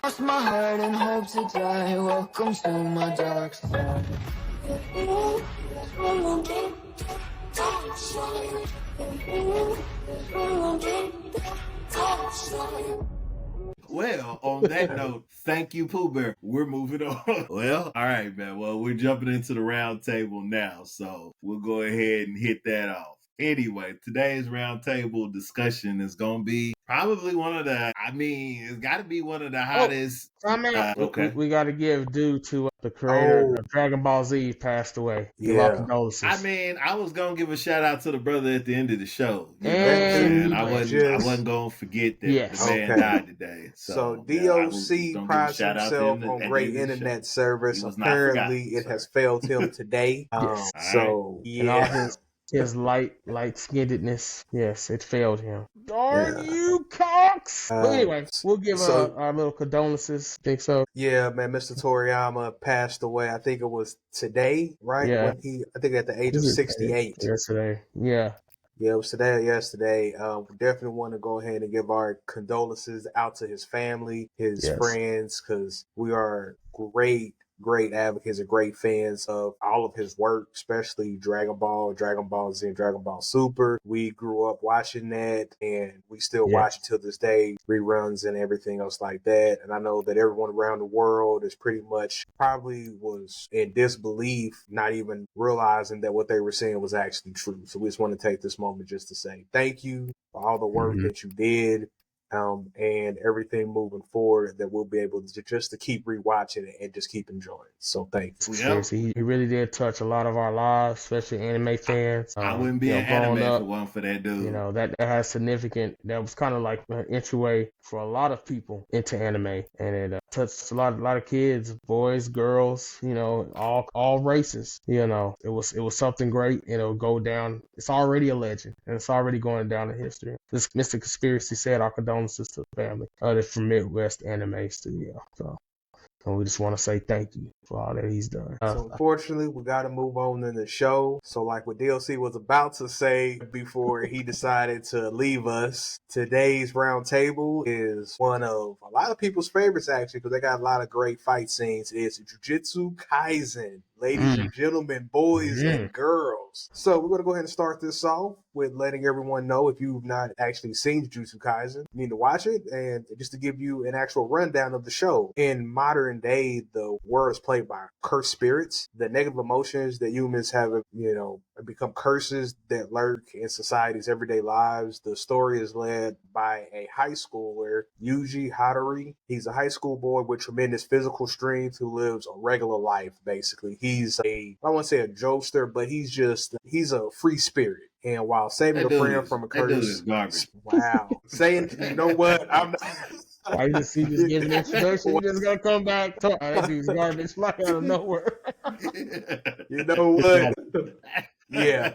cross my heart and hope to die. Welcome to my dark side. Well, on that note, thank you, Pooh Bear. We're moving on. Well, all right, man. Well, we're jumping into the round table now, so we'll go ahead and hit that off. Anyway, today's roundtable discussion is going to be probably one of the, it's got to be one of the hottest. Okay. We got to give due to the creator of Dragon Ball Z passed away. Give our condolences. I was going to give a shout out to the brother at the end of the show. You know what And I'm saying? I wasn't going to forget that the man died today. So DOC prides himself on great internet service. Apparently, it has failed him today. So, and all his light skinnedness, yes, it failed him. Darn you, Cox! But anyway, we'll give our little condolences. Think so? Yeah, man. Mr. Toriyama passed away. I think it was today, right? Yeah. I think at the age of 68. Yesterday. Yeah. Yeah, it was today or yesterday. We definitely want to go ahead and give our condolences out to his family, his friends, because we are great advocates and great fans of all of his work, especially Dragon Ball, Dragon Ball Z, and Dragon Ball Super. We grew up watching that, and we still watch it to this day, reruns and everything else like that. And I know that everyone around the world is pretty much probably was in disbelief, not even realizing that what they were saying was actually true. So we just want to take this moment just to say thank you for all the work that you did. And everything moving forward that we'll be able to just to keep rewatching it and just keep enjoying. So thanks. Seriously, he really did touch a lot of our lives, especially anime fans. I wouldn't be an anime if it wasn't for that dude. You know, that has significant, that was kind of like an entryway for a lot of people into anime. And it touched a lot of kids, boys, girls, you know, all races. You know, it was something great. It'll go down. It's already a legend, and it's already going down in history. This Mr. Conspiracy said our condolences to the family from Midwest Anime Studio. So and we just want to say thank you for all that he's done. So unfortunately, we got to move on in the show. So like what DLC was about to say before he decided to leave us, today's round table is one of a lot of people's favorites, actually, because they got a lot of great fight scenes. It's Jujutsu Kaisen. Ladies and gentlemen, boys and girls. So we're going to go ahead and start this off with letting everyone know, if you've not actually seen Jujutsu Kaisen, you need to watch it. And just to give you an actual rundown of the show, in modern day, the world is played by cursed spirits. The negative emotions that humans have, you know, become curses that lurk in society's everyday lives. The story is led by a high schooler, Yuji Hattori. He's a high school boy with tremendous physical strength who lives a regular life, basically. He's I don't want to say a jokester, but he's a free spirit. And while saving a friend from a curse, that dude is garbage. Wow. Saying, you know what? I'm not. I just see this getting an introduction. You're just gonna come back. That dude's garbage, like out of nowhere. You know what? Yeah,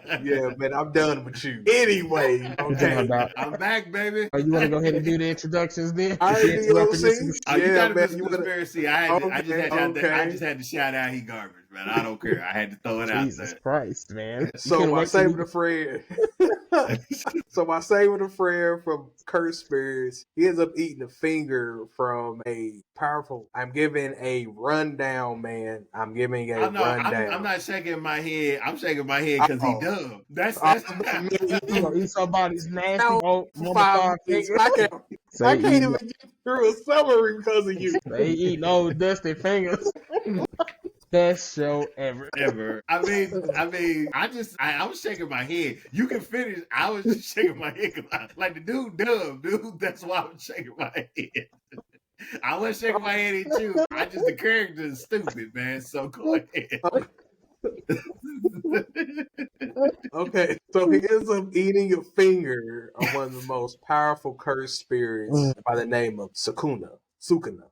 man, I'm done with you. Anyway, okay. I'm back, baby. You want to go ahead and do the introductions then? I you got a conspiracy. I just had to shout out he garbage, man. I don't care. I had to throw it out there. Jesus Christ, man. So by saving a friend, from cursed spirits, he ends up eating a finger from a powerful. I'm giving a rundown, man. I'm rundown. I'm not shaking my head. I'm shaking my head because he dumb. That's you know, eat somebody's nasty fingers. I can't even get through a summary because of you. They eating old dusty fingers. Best show ever. I was shaking my head. You can finish. I was just shaking my head like the dude dumb, dude. That's why I was shaking my head. I wasn't shaking my head at you. The character is stupid, man. So go ahead. Okay, so he ends up eating a finger of one of the most powerful cursed spirits by the name of Sukuna,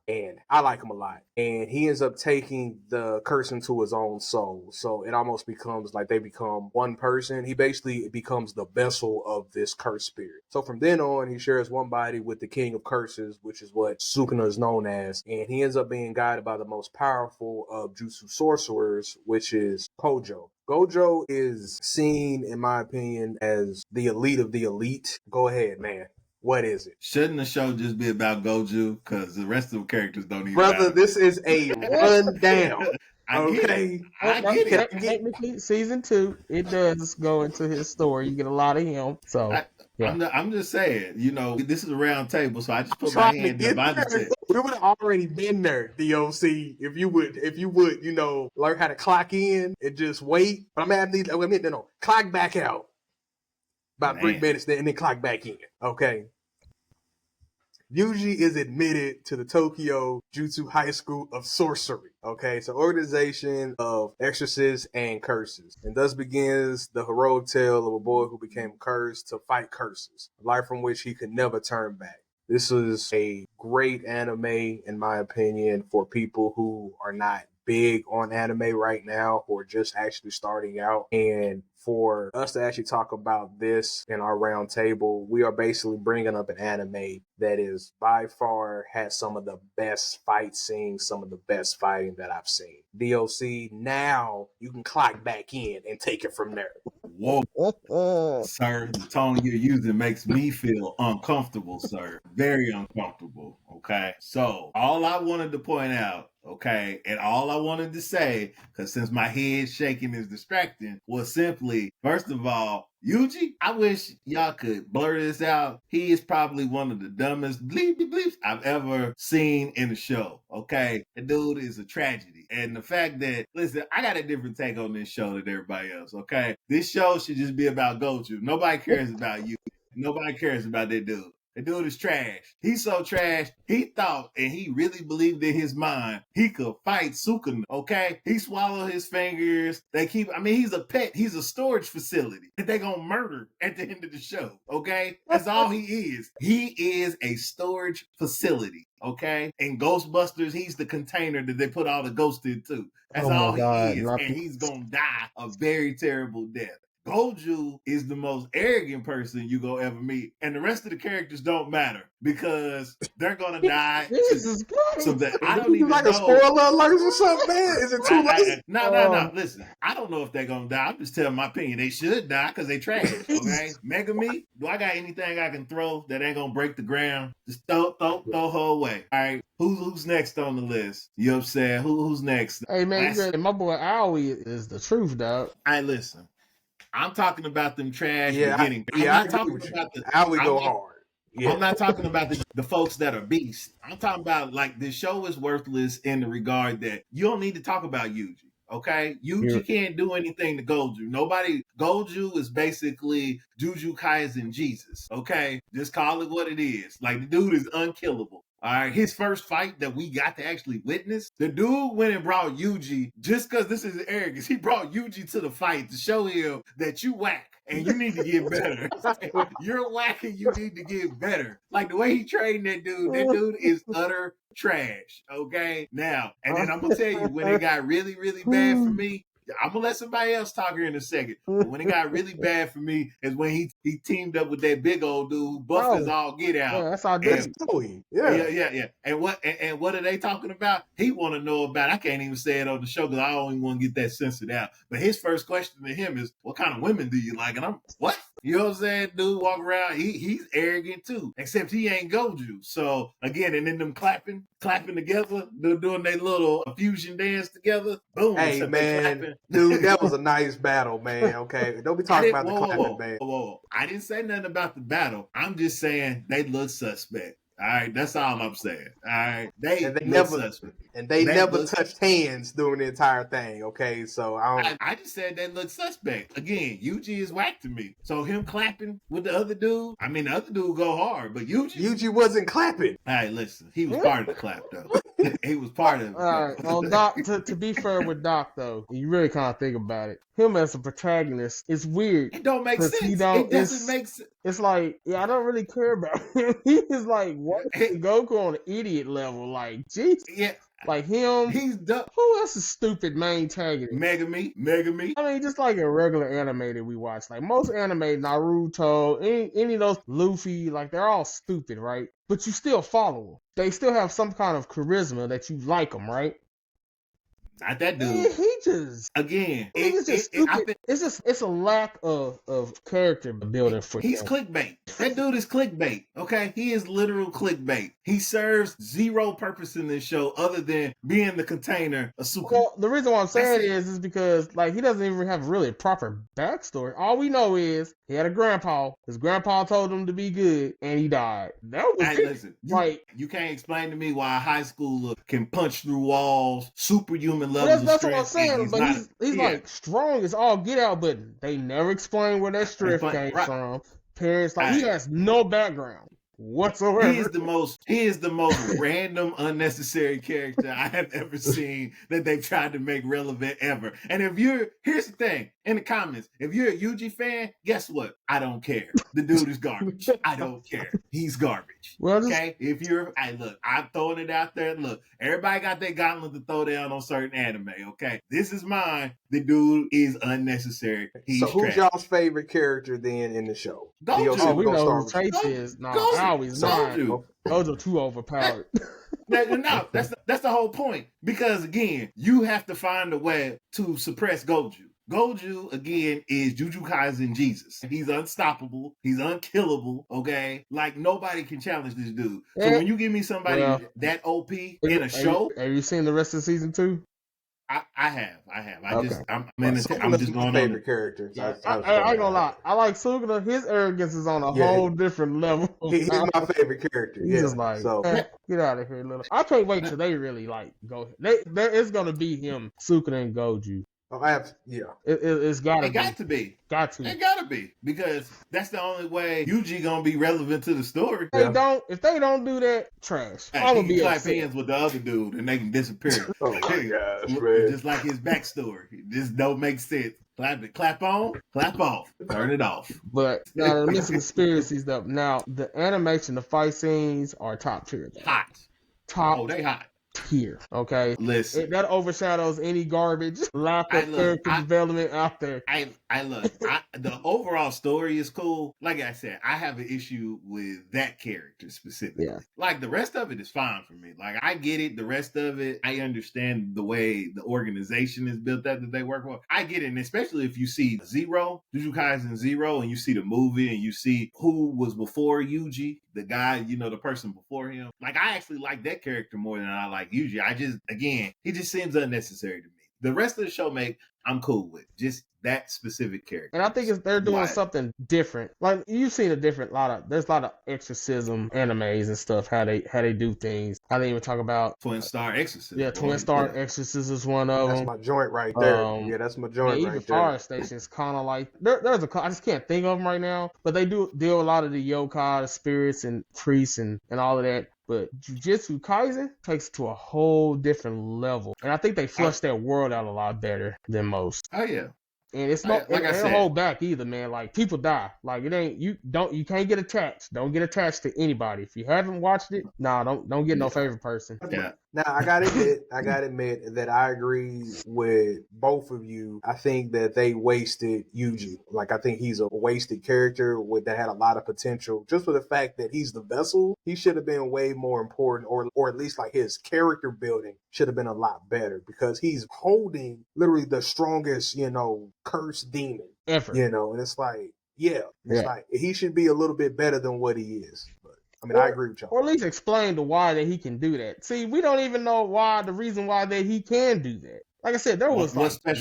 and I like him a lot. And he ends up taking the curse into his own soul. So it almost becomes like they become one person. He basically becomes the vessel of this cursed spirit. So from then on, he shares one body with the king of curses, which is what Sukuna is known as. And he ends up being guided by the most powerful of jutsu sorcerers, which is Kojo. Gojo is seen, in my opinion, as the elite of the elite. Go ahead, man. What is it? Shouldn't the show just be about Goju? Because the rest of the characters don't even Brother, matter. this is a rundown. I get it. Okay. I get it. Technically, season 2, it does go into his story. You get a lot of him. So, yeah. I'm just saying, this is a round table, so I just put my Trying to hand get up. there. We would have already been there, DOC, if you would, learn how to clock in and just wait. But I'm gonna have these. Clock back out about 3 minutes, and then clock back in. Okay. Yuji is admitted to the Tokyo Jutsu High School of Sorcery. Okay, so organization of exorcists and curses. And thus begins the heroic tale of a boy who became cursed to fight curses, a life from which he could never turn back. This is a great anime, in my opinion, for people who are not big on anime right now or just actually starting out. And for us to actually talk about this in our round table, we are basically bringing up an anime that is by far has some of the best fight scenes, some of the best fighting that I've seen. DOC, now you can clock back in and take it from there. Whoa, sir, the tone you're using makes me feel uncomfortable, sir. Very uncomfortable. Okay. So all I wanted to point out, okay, and all I wanted to say, because since my head shaking is distracting, was simply, first of all, Yuji, I wish y'all could blur this out. He is probably one of the dumbest bleeps I've ever seen in the show. Okay, the dude is a tragedy. And the fact that, listen, I got a different take on this show than everybody else. Okay, this show should just be about Goju. Nobody cares about you. Nobody cares about that dude. The dude is trash. He's so trash. He thought and he really believed in his mind he could fight Sukuna. Okay? He swallowed his fingers. He's a pet. He's a storage facility that they gonna murder at the end of the show. Okay? That's all he is. He is a storage facility. Okay? In Ghostbusters, he's the container that they put all the ghosts in too. That's all he is. And he's gonna die a very terrible death. Goju is the most arrogant person you gonna ever meet, and the rest of the characters don't matter because they're gonna die. Jesus Christ! I don't even know. A spoiler alert or something, man? Is it too late? No. Listen, I don't know if they're gonna die. I'm just telling my opinion. They should die because they trash. Okay, Megami. Do I got anything I can throw that ain't gonna break the ground? Just throw her away. All right. Who's next on the list? You know what I'm saying? Who's next? Hey man, my boy Aoi is the truth, dog. Listen. I'm talking about them trash beginning. I'm not talking about go hard. Yeah. I'm not talking about the folks that are beasts. I'm talking about like the show is worthless in the regard that you don't need to talk about Yuji. Okay, Yuji can't do anything to Goju. Goju is basically Jujutsu Kaisan Jesus. Okay, just call it what it is. Like the dude is unkillable. All right, his first fight that we got to actually witness, the dude went and brought Yuji just because this is arrogance. He brought Yuji to the fight to show him that you whack and you need to get better. You're whack and you need to get better. Like the way he trained that dude is utter trash. Okay, now, and then I'm gonna tell you when it got really, really bad for me. I'm gonna let somebody else talk here in a second. But when it got really bad for me is when he teamed up with that big old dude who buffed his all get out. Yeah, that's all good. Yeah. And what are they talking about? He want to know about. I can't even say it on the show because I don't even want to get that censored out. But his first question to him is, "What kind of women do you like?" And I'm what? You know what I'm saying? Dude walk around. He's arrogant too, except he ain't Goju. So again, and then them clapping together, they're doing their little fusion dance together. Boom. Hey man. Dude, that was a nice battle, man. Okay, don't be talking about the clapping, man. Whoa. I didn't say nothing about the battle. I'm just saying they look suspect. All right, that's all I'm saying. All right, they never touched hands during the entire thing. Okay, so I just said they look suspect. Again, Yuji is whack to me. So him clapping with the other dude, the other dude go hard, but Yuji wasn't clapping. All right, listen, he was part of the clap though. He was part of it. All right, well, Doc, to be fair with Doc though, you really can't think about it. Him as a protagonist, it's weird. It don't make sense. It doesn't make sense. It's like, I don't really care about him. He is like, what? Goku on an idiot level. Like, jeez. Yeah. Like him. He's dumb. Who else is stupid main antagonist? Megami. I mean, just like a regular anime that we watch. Like most anime, Naruto, any of those, Luffy, like they're all stupid, right? But you still follow them. They still have some kind of charisma that you like them, right? Not that Man, dude. he just. Again, I think it's just stupid. It's a lack of character building for he's him. clickbait. That dude is clickbait. Okay, he is literal clickbait. He serves zero purpose in this show other than being the container of Sukuna. Well, the reason why I'm saying is because like he doesn't even have really a proper backstory. All we know is he had a grandpa. His grandpa told him to be good, and he died. That was Hey, it. listen, Like you can't explain to me why a high schooler can punch through walls, superhuman levels that's of what I'm strength. saying. But he's like strong as all get out, but they never explain where that strength came from. Parents like he has no background whatsoever. He is the most random, unnecessary character I have ever seen that they've tried to make relevant ever. And here's the thing, in the comments, if you're a Yuji fan, guess what? I don't care. The dude is garbage. I don't care. He's garbage. Well, okay? Look, I'm throwing it out there. Look, everybody got their gauntlet to throw down on certain anime, okay? This is mine. The dude is unnecessary. He's so who's trash. y'all favorite character then in the show? Gojo. Oh, we know who Chase is. No, I always Gojo. Gojo too overpowered. No, that's the whole point. Because again, you have to find a way to suppress Goju. Goju, again, is Jujutsu Kaisan Jesus. He's unstoppable. He's unkillable, okay? Like, nobody can challenge this dude. So when you give me somebody that OP in a show... Have you seen the rest of season 2? I have. I'm just going my favorite character. Yeah, I ain't gonna lie. I like Suguna. His arrogance is on a whole different level. He's my favorite character. He's just like, get out of here, little. I can't wait till they really like go. It's gonna be him, Sukuna, and Goju. Oh, it's gotta be. Got to be. It gotta be, because that's the only way Yuji gonna be relevant to the story. If they don't do that, trash. I'm gonna be clap hands with the other dude and they can disappear. Oh my gosh, man! Just like his backstory, this don't make sense. Clap on, clap off, turn it off. But now the missing conspiracy stuff. Now the animation, the fight scenes are top tier. Oh, they hot. Here, okay. Listen, that overshadows any garbage lack of character development out there. The overall story is cool. Like I said, I have an issue with that character specifically. Yeah. Like the rest of it is fine for me. Like I get it. The rest of it, I understand the way the organization is built up that they work for. I get it, and especially if you see Jujutsu Kaisen 0, and you see the movie, and you see who was before Yuji, the guy, the person before him. Like I actually like that character more than I like Yuji. He just seems unnecessary to me. The rest of the show I'm cool with. Just that specific character. And I think they're doing something different. Like you've seen there's a lot of exorcism animes and stuff, how they do things. How they even talk about Twin Star Exorcism. Yeah, Twin Star Exorcism is one of them. That's my joint right there. That's my joint right there. Even Fire Station is kind of like there's I just can't think of them right now, but they do deal a lot of the yokai, the spirits and priests and all of that. But Jujutsu Kaisen takes it to a whole different level. And I think they flush that world out a lot better than most. Oh, yeah. And it's not, like I said, don't hold back either, man. Like, people die. Like, it ain't, you can't get attached. Don't get attached to anybody. If you haven't watched it, don't get no favorite person. Yeah. Now, I gotta admit that I agree with both of you. I think that they wasted Yuji. Like, I think he's a wasted character that had a lot of potential. Just for the fact that he's the vessel, he should have been way more important, or at least like his character building should have been a lot better, because he's holding literally the strongest, cursed demon ever. And it's like, like he should be a little bit better than what he is. I agree with y'all. Or at least explain the why that he can do that. See, we don't even know the reason why that he can do that. Like I said, there was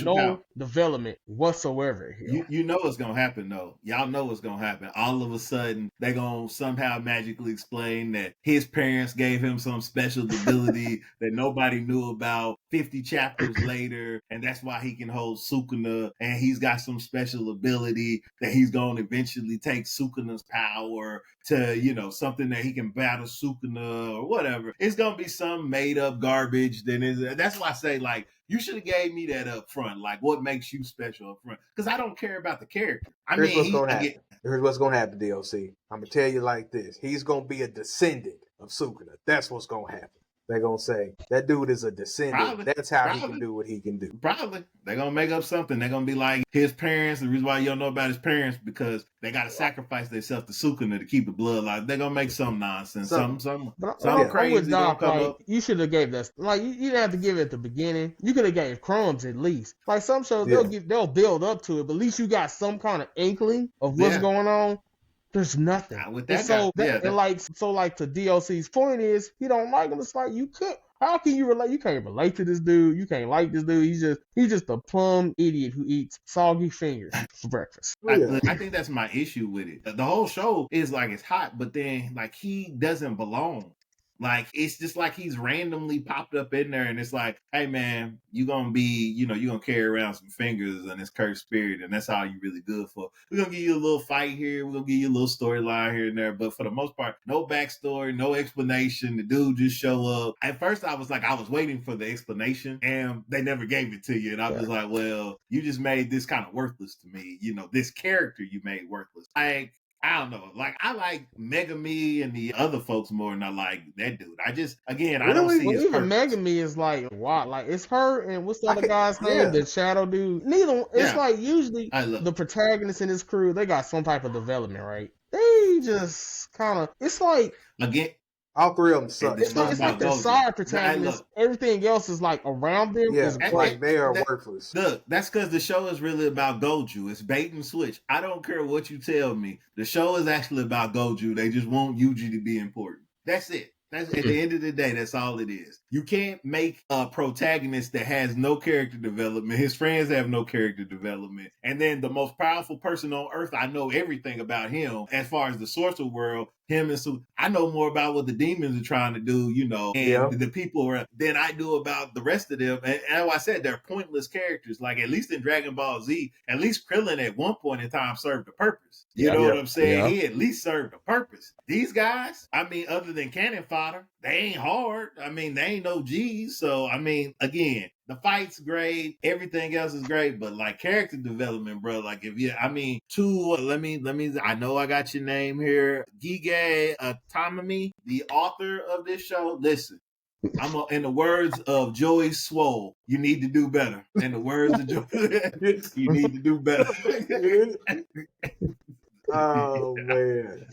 no development whatsoever here. You know what's going to happen, though. Y'all know what's going to happen. All of a sudden, they're going to somehow magically explain that his parents gave him some special ability that nobody knew about 50 chapters later, and that's why he can hold Sukuna, and he's got some special ability that he's going to eventually take Sukuna's power to, something that he can battle Sukuna or whatever. It's going to be some made-up garbage. That's why I say, like, you should have gave me that up front. Like, what makes you special up front? Because I don't care about the character. Here's what's going to happen. Here's what's going to happen, DLC. I'm going to tell you like this. He's going to be a descendant of Sukuna. That's what's going to happen. They're gonna say that dude is a descendant. Probably. That's how he Probably. can do what he can do. Probably. They're going to make up something. They're going to be like his parents. The reason why you don't know about his parents because they got to sacrifice themselves to Sukuna to keep the blood alive. They're going to make some nonsense. Something I'm with crazy Doc. come Like up. you should have gave that. Like you didn't have to give it at the beginning. You could have gave crumbs at least. Like some shows, they'll build up to it, but at least you got some kind of inkling of what's going on. There's nothing. With that like to DLC's point is he don't like him. It's like you could. How can you relate? You can't relate to this dude. You can't like this dude. He's just a plum idiot who eats soggy fingers for breakfast. I think that's my issue with it. The whole show is like it's hot, but then like he doesn't belong. Like it's just like he's randomly popped up in there, and it's like, hey man, you gonna be, you gonna carry around some fingers and this cursed spirit, and that's all you really good for. We're gonna give you a little fight here, we're gonna give you a little storyline here and there, but for the most part, no backstory, no explanation. The dude just show up. At first, I was waiting for the explanation, and they never gave it to you, and I was just like, well, you just made this kind of worthless to me. This character you made worthless. I don't know. Like I like Megami and the other folks more than I like that dude. I don't see his even purpose. Megami is like wow, like it's her and what's the other guy's name? The Shadow dude. Neither. It's like usually the protagonists in this crew they got some type of development, right? They just kind of. It's like again. All three of them suck. It's like their side protagonists. Everything else is like around them. Yeah, like they are worthless. Look, that's because the show is really about Goju. It's bait and switch. I don't care what you tell me. The show is actually about Goju. They just want Yuji to be important. That's it. That's at the end of the day, that's all it is. You can't make a protagonist that has no character development. His friends have no character development. And then the most powerful person on earth, I know everything about him as far as the sorcerer world, him and Sue. I know more about what the demons are trying to do, and the people are than I do about the rest of them. And as I said, they're pointless characters. Like at least in Dragon Ball Z, at least Krillin at one point in time served a purpose. You know what I'm saying? Yeah. He at least served a purpose. These guys, other than cannon fodder, they ain't hard. They ain't no G's. So, again, the fight's great. Everything else is great. But, like, character development, bro, like, I know I got your name here. Gige Tamami, the author of this show. Listen, in the words of Joey Swole, you need to do better. In the words of Joey, you need to do better. Oh man!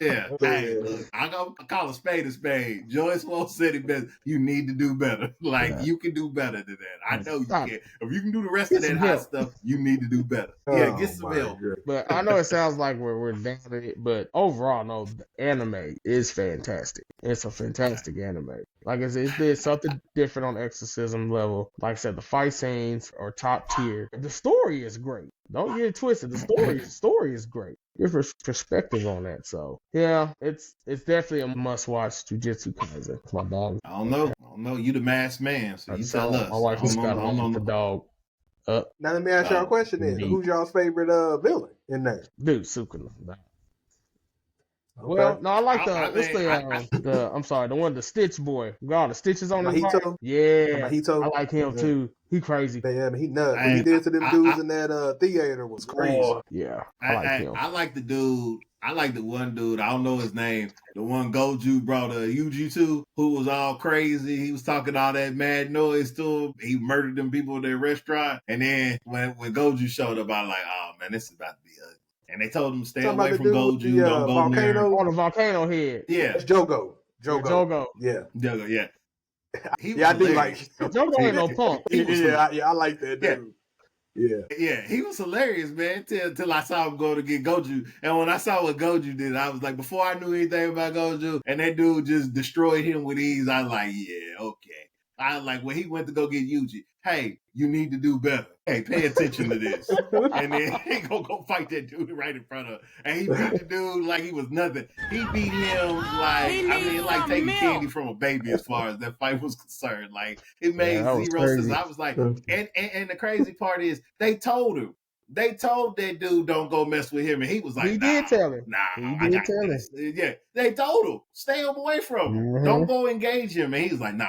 Yeah, hey, look, I'm gonna call a spade a spade. Joyce Won't said it best. You need to do better. You can do better than that. I know you can. If you can do the rest of that hot stuff, you need to do better. Get some help. But I know it sounds like we're down at it, but overall, no, the anime is fantastic. It's a fantastic anime. Like I said, it did something different on exorcism level. Like I said, the fight scenes are top tier. The story is great. Don't get it twisted. The story is great. Your perspective on that. So yeah, it's definitely a must watch. Jujutsu Kaisan. It's my dog. I don't know. You the masked man, so you tell us. My wife just got on the dog. Now let me ask y'all a question then. Who's y'all's favorite villain in there? Dude, Sukuna. Okay. Well, no, I like the one, the Stitch boy. Got all the stitches on his body. Yeah, I like him too. He crazy. Man, he nuts. What he did to them dudes in that theater was crazy. Yeah, I like him. I like the dude. I like the one dude. I don't know his name. The one Goju brought a Yuji to, who was all crazy. He was talking all that mad noise to him. He murdered them people at their restaurant. And then when Goju showed up, I was like, oh man, this is about to be ugly. And they told him stay away from Goju. Don't go near him. On the volcano head. Yeah. It's Jogo. Yeah. Jogo, yeah. I do like Jogo ain't no punk. I like that dude. Yeah, he was hilarious, man, till I saw him go to get Goju. And when I saw what Goju did, I was like, before I knew anything about Goju, and that dude just destroyed him with ease, I was like, yeah, okay. I was like, when he went to go get Yuji, hey, you need to do better. Hey, pay attention to this. And then he go fight that dude right in front of him. And he beat the dude like he was nothing. He beat him like taking candy from a baby as far as that fight was concerned. Like, it made zero sense. I was like, and the crazy part is, they told him. They told that dude don't go mess with him, and he was like, did tell him. I got this. Yeah, they told him, stay away from him. Mm-hmm. Don't go engage him. And he was like, nah,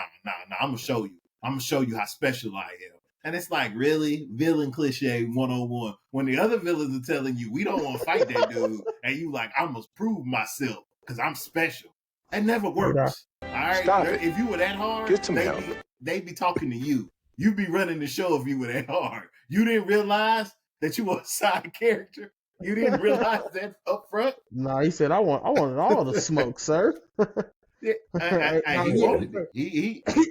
I'm gonna show you. I'm gonna show you how special I am. And it's like, really? Villain cliche 101. When the other villains are telling you, we don't want to fight that dude, and you like, I must prove myself because I'm special. That never works. All right. Stop it. If you were that hard, Get some help. they'd be talking to you. You'd be running the show if you were that hard. You didn't realize that you were a side character. You didn't realize that up front. No, he said I wanted all the smoke, sir. Yeah, he wanted it.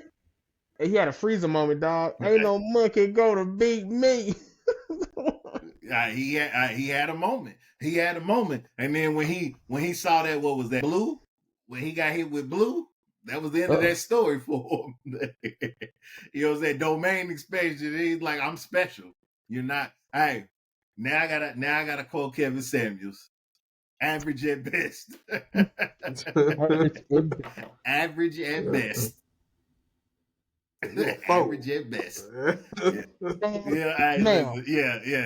He had a freezer moment, dog. Ain't no monkey gonna beat me. He had a moment. He had a moment, and then when he saw that, what was that, blue? When he got hit with blue, that was the end of that story for him. You know, that domain expansion. He's like, I'm special. You're not. Hey, now I gotta quote Kevin Samuels. Average at best. Average at best. Average at best. Yeah.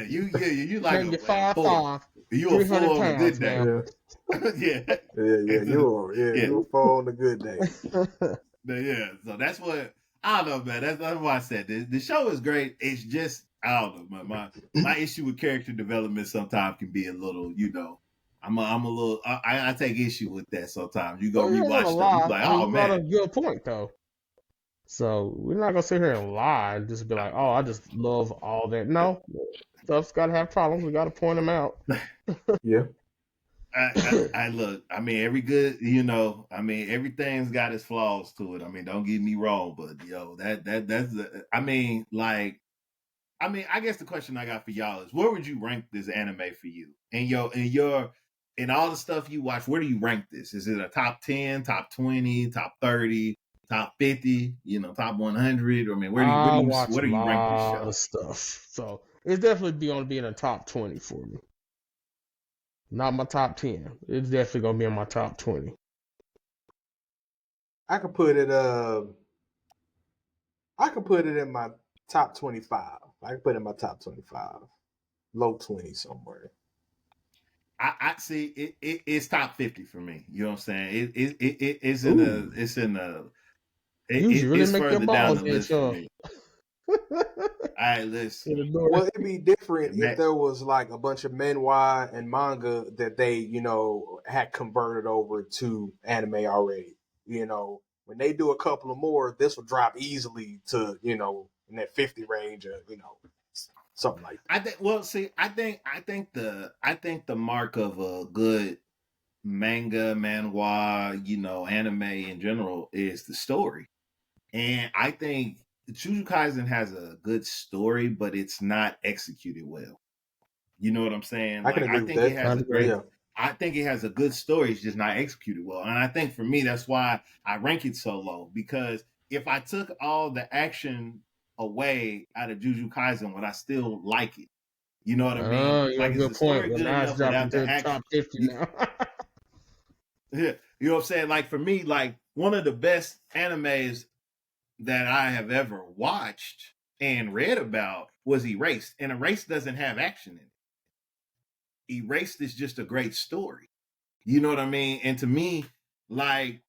You like a 5'5". You a 4 on a good day. Yeah. You a 4 on a good day. Yeah. So that's what I don't know, man. That's why I said this. The show is great. It's just I don't know. My issue with character development sometimes can be a little, you know. I'm a little. I take issue with that sometimes. You go rewatch stuff. You like, oh man, that's a good point though. So we're not gonna sit here and lie and just be like, oh, I just love all that. No, stuff's got to have problems. We got to point them out. Yeah. I look. I mean, everything's got its flaws to it. I mean, don't get me wrong, but that's. I guess the question I got for y'all is, where would you rank this anime for you? In all the stuff you watch, where do you rank this? Is it a top 10, top 20, top 30, top 50, top 100? I mean, where do you rank this show? A lot of stuff. So it's definitely going to be in the top 20 for me. Not my top 10. It's definitely going to be in my top 20. I could put it in my top 25. I can put it in my top 25. Low 20 somewhere. I see it's top 50 for me. You know what I'm saying? It's in a it's further down the list for me. All right, listen. Well, it'd be different if there was like a bunch of manhwa and manga that they, had converted over to anime already. When they do a couple of more, this will drop easily to, in that 50 range or, something like that. I think the mark of a good manhwa, anime in general is the story. And I think Jujutsu Kaisen has a good story, but it's not executed well. You know what I'm saying? I can agree with that. I think it has a good story, it's just not executed well. And I think for me, that's why I rank it so low. Because if I took all the action away out of Jujutsu Kaisen, would I still like it? You know what I mean? Oh, you have a good point. But now it's dropping to the top 50 now. Yeah, you know what I'm saying? Like for me, like one of the best animes that I have ever watched and read about was Erased. And Erased doesn't have action in it. Erased is just a great story. You know what I mean? And to me, like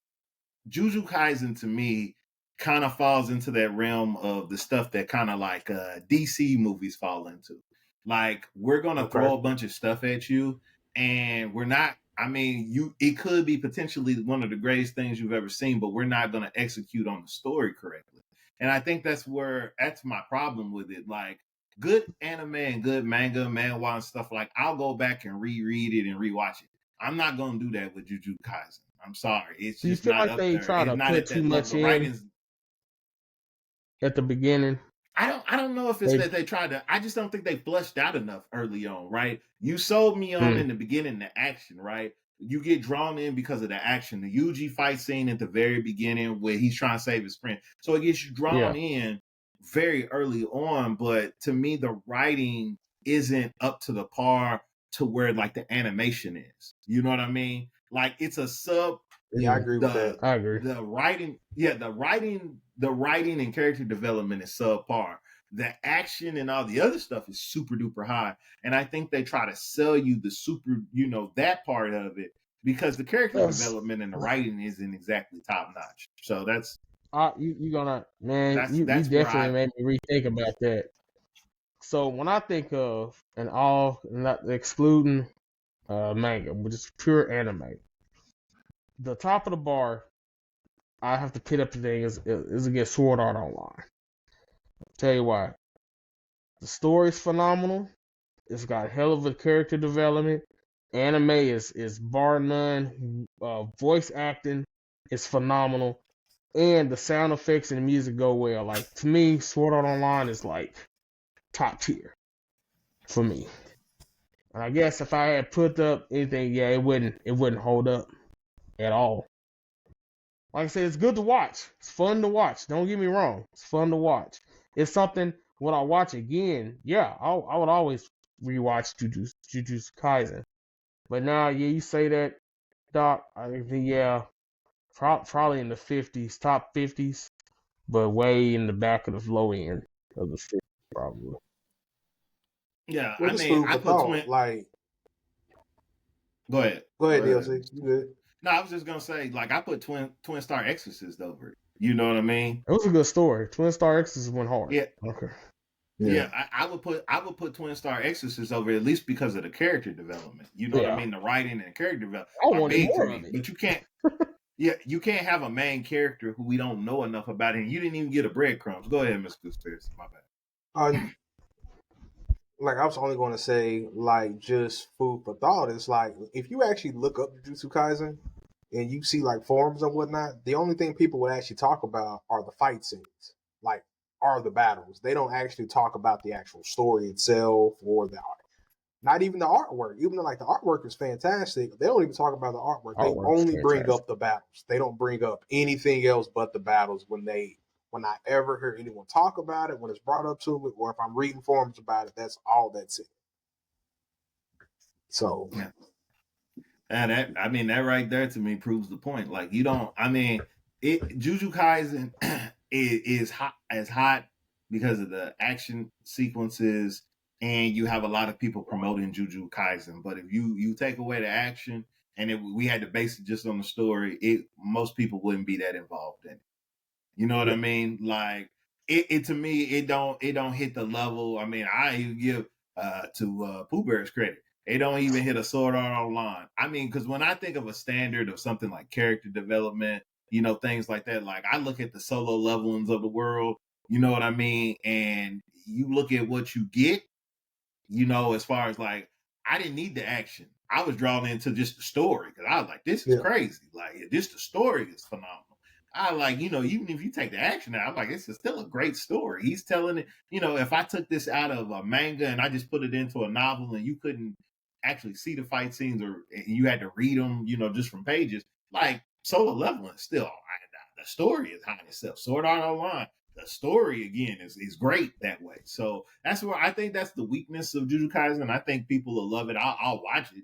Jujutsu Kaisen to me kind of falls into that realm of the stuff that kind of like DC movies fall into. Like we're going to throw a bunch of stuff at you and we're not, it could be potentially one of the greatest things you've ever seen, but we're not going to execute on the story correctly. And I think that's my problem with it. Like good anime and good manhwa and stuff, like I'll go back and reread it and rewatch it. I'm not going to do that with Jujutsu Kaisen. I'm sorry. It's just feel not like they try to put too much in at the beginning? I don't know if it's that they tried to. I just don't think they flushed out enough early on, right? You sold me on in the beginning the action, right? You get drawn in because of the action. The Yuji fight scene at the very beginning where he's trying to save his friend. So it gets you drawn in very early on. But to me, the writing isn't up to the par to where like the animation is. You know what I mean? Like it's a sub. Yeah, I agree with that. I agree. The writing and character development is subpar. The action and all the other stuff is super duper high. And I think they try to sell you the super, that part of it because the character development and the writing isn't exactly top notch. So that's you definitely made me rethink about that. So when I think of not excluding manga, but just pure anime, the top of the bar, I have to pit up the thing is against Sword Art Online. Tell you why. The story's phenomenal. It's got hell of a character development. Anime is bar none. Voice acting is phenomenal, and the sound effects and the music go well. Like to me, Sword Art Online is like top tier for me. And I guess if I had put up anything, yeah, it wouldn't hold up at all. Like I said, it's good to watch. It's fun to watch. Don't get me wrong. It's fun to watch. It's something when I watch again, yeah, I would always rewatch Jujutsu Kaisen. But now, yeah, you say that, Doc, I think, yeah, probably in the 50s, top 50s, but way in the back of the low end of the 50s, probably. Yeah, Well, I just mean, food I for put thought. twin. Like, Go ahead. go ahead, DLC. You good? No, I was just gonna say, like, I put Twin Star Exorcist over it. You know what I mean? It was a good story. Twin Star X's went hard. Yeah, Okay. yeah. I would put Twin Star Exorcist over it, at least because of the character development. You know what I Yeah. mean? The writing and character development I are wanted big to more me. of it. But you can't. Yeah, you can't have a main character who we don't know enough about, and you didn't even get a breadcrumbs. Go ahead, Mr. Conspiracy. My bad. Uh, like I was only going to say, like, just food for thought. It's like if you actually look up Jujutsu Kaisen and you see like forums and whatnot, the only thing people would actually talk about are the fight scenes, like are the battles. They don't actually talk about the actual story itself or the art. Not even the artwork. Even though like the artwork is fantastic, they don't even talk about the artwork. They Artwork's only bring fantastic. up the battles. They don't bring up anything else but the battles when I ever hear anyone talk about it, when it's brought up to me, or if I'm reading forums about it, that's all that's it. So Yeah. And that right there to me proves the point. Like you don't. I mean, Juju Kaisen is hot because of the action sequences, and you have a lot of people promoting Juju Kaisen. But if you take away the action, and we had to base it just on the story, most people wouldn't be that involved in it. You know what I yeah, mean? Like it to me, it don't hit the level. I mean, I even give to Pooh Bear's credit. It don't even hit a Sword Art Online. I mean, because when I think of a standard of something like character development, things like that, like I look at the solo levelings of the world, you know what I mean? And you look at what you get, as far as like, I didn't need the action. I was drawn into just the story because I was like, this is yeah, crazy. Like, just the story is phenomenal. I like, even if you take the action out, I'm like, it's still a great story. He's telling it, if I took this out of a manga and I just put it into a novel and you couldn't actually see the fight scenes or you had to read them, just from pages, like solo leveling still, the story is high in itself. Sword Art Online, the story again is great that way. So that's where I think that's the weakness of Jujutsu Kaisen. I think people will love it. I'll watch it,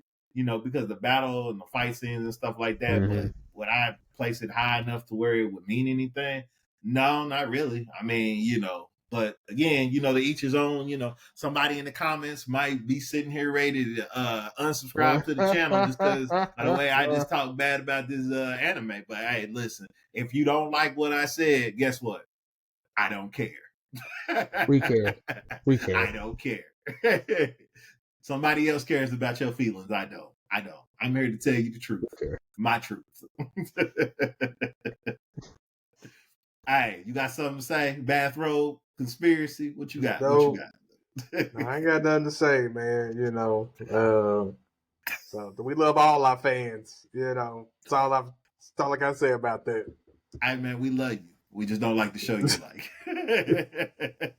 because the battle and the fight scenes and stuff like that. Mm-hmm. But would I place it high enough to where it would mean anything? No, not really. I mean, but again, to each his own. Somebody in the comments might be sitting here ready to unsubscribe to the channel just because of the way I just talk bad about this anime. But hey, listen, if you don't like what I said, guess what? I don't care. We care. We care. I don't care. Somebody else cares about your feelings. I don't. I'm here to tell you the truth. Okay. My truth. Hey, you got something to say? Bathrobe, conspiracy? What you got? no, I ain't got nothing to say, man. So we love all our fans. That's all I gotta say about that. Hey man, we love you. We just don't like the show you like.